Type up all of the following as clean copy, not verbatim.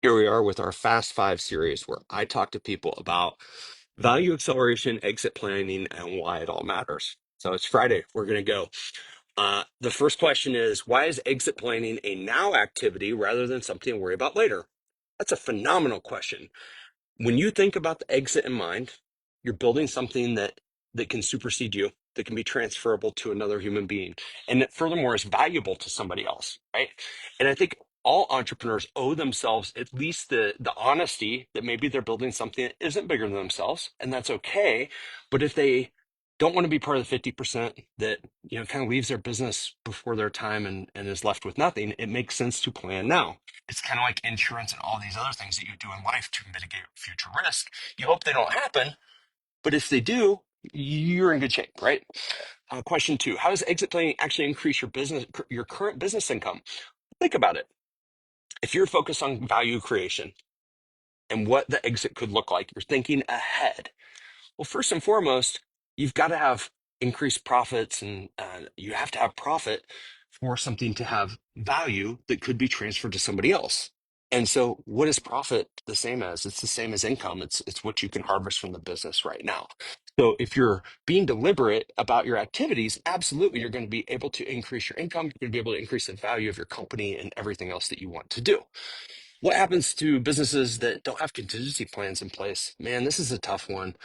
Here we are with our Fast Five series, where I talk to people about value acceleration, exit planning, and why it all matters. So it's Friday. We're going to go. The first question is, why is exit planning a now activity rather than something to worry about later? That's a phenomenal question. When you think about the exit in mind, you're building something that can supersede you, that can be transferable to another human being, and that furthermore is valuable to somebody else, right? And I think all entrepreneurs owe themselves at least the honesty that maybe they're building something that isn't bigger than themselves, and that's okay. But if they don't want to be part of the 50% that kind of leaves their business before their time and is left with nothing, it makes sense to plan now. It's kind of like insurance and all these other things that you do in life to mitigate future risk. You hope they don't happen, but if they do, you're in good shape, right? Question two, how does exit planning actually increase your current business income? Think about it. If you're focused on value creation and what the exit could look like, you're thinking ahead. Well, first and foremost, you've got to have increased profits, and you have to have profit for something to have value that could be transferred to somebody else. And so, what is profit the same as? It's the same as income. It's what you can harvest from the business right now. So, if you're being deliberate about your activities, absolutely, you're going to be able to increase your income. You're going to be able to increase the value of your company and everything else that you want to do. What happens to businesses that don't have contingency plans in place? Man, this is a tough one.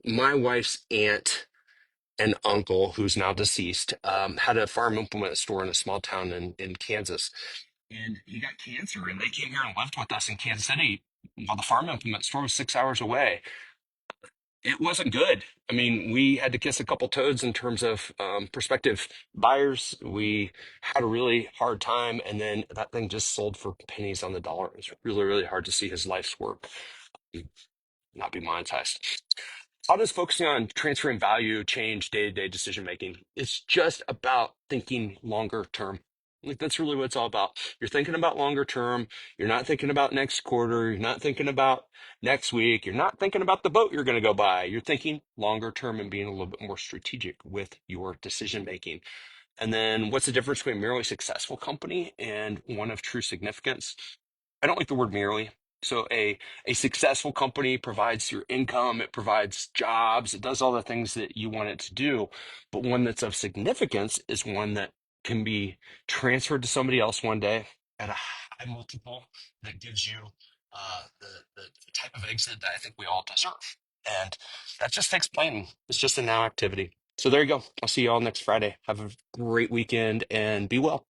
My wife's aunt and uncle, who's now deceased, had a farm implement store in a small town in Kansas. And he got cancer, and they came here and lived with us in Kansas City while the farm implement store was 6 hours away. It wasn't good. I mean, we had to kiss a couple toads in terms of prospective buyers. We had a really hard time, and then that thing just sold for pennies on the dollar. It was really, really hard to see his life's work not be monetized. How does focusing on transferring value change day-to-day decision making? It's just about thinking longer term. Like that's really what it's all about. You're thinking about longer term. You're not thinking about next quarter. You're not thinking about next week. You're not thinking about the boat you're going to go buy. You're thinking longer term and being a little bit more strategic with your decision making. And then what's the difference between a merely successful company and one of true significance? I don't like the word merely. So a successful company provides your income, it provides jobs, it does all the things that you want it to do. But one that's of significance is one that can be transferred to somebody else one day at a high multiple that gives you the type of exit that I think we all deserve. And that just takes planning. It's just a now activity. So there you go. I'll see you all next Friday. Have a great weekend and be well.